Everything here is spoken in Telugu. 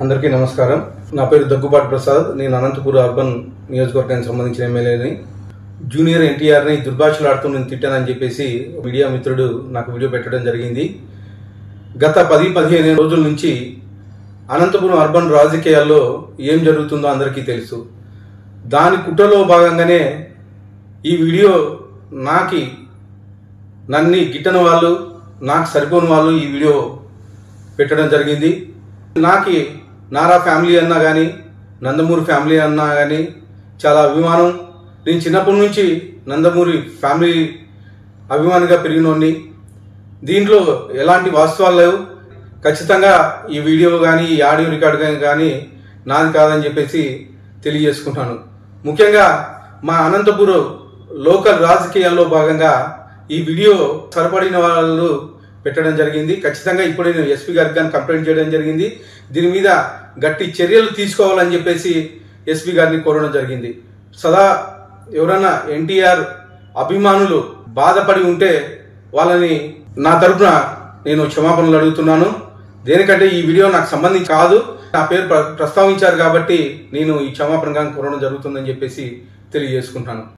అందరికీ నమస్కారం. నా పేరు దగ్గుబాటి ప్రసాద్. నేను అనంతపురం అర్బన్ నియోజకవర్గానికి సంబంధించిన ఎమ్మెల్యేని. జూనియర్ ఎన్టీఆర్ని దుర్భాషలాడుతూ నేను తిట్టానని చెప్పేసి మీడియా మిత్రుడు నాకు వీడియో పెట్టడం జరిగింది. గత 10-15 రోజుల నుంచి అనంతపురం అర్బన్ రాజకీయాల్లో ఏం జరుగుతుందో అందరికీ తెలుసు. దాని కుట్రలో భాగంగానే ఈ వీడియో నన్ను గిట్టని వాళ్ళు, నాకు సరిపోని వాళ్ళు ఈ వీడియో పెట్టడం జరిగింది. నారా ఫ్యామిలీ అన్నా కానీ, నందమూరి ఫ్యామిలీ అన్నా కానీ చాలా అభిమానం. నేను చిన్నప్పటి నుంచి నందమూరి ఫ్యామిలీ అభిమానిగా పెరిగినోడిని. దీంట్లో ఎలాంటి వాస్తవాలు లేవు. ఖచ్చితంగా ఈ వీడియో కానీ, ఈ ఆడియో రికార్డు కానీ నాది కాదని చెప్పేసి తెలియజేసుకుంటాను. ముఖ్యంగా మా అనంతపురం లోకల్ రాజకీయాల్లో భాగంగా ఈ వీడియో సరిపడిన వాళ్ళు పెట్టడం జరిగింది. ఖచ్చితంగా ఇప్పుడు నేను ఎస్పీ గారికి కానీ కంప్లైంట్ చేయడం జరిగింది. దీని మీద గట్టి చర్యలు తీసుకోవాలని చెప్పేసి ఎస్పీ గారిని కోరడం జరిగింది. సదా ఎవరైనా ఎన్టీఆర్ అభిమానులు బాధపడి ఉంటే వాళ్ళని నా తరపున నేను క్షమాపణలు అడుగుతున్నాను. దేనికంటే ఈ వీడియో నాకు సంబంధించి కాదు, నా పేరు ప్రస్తావించారు కాబట్టి నేను ఈ క్షమాపణ కోరడం జరుగుతుందని చెప్పేసి తెలియజేసుకుంటాను.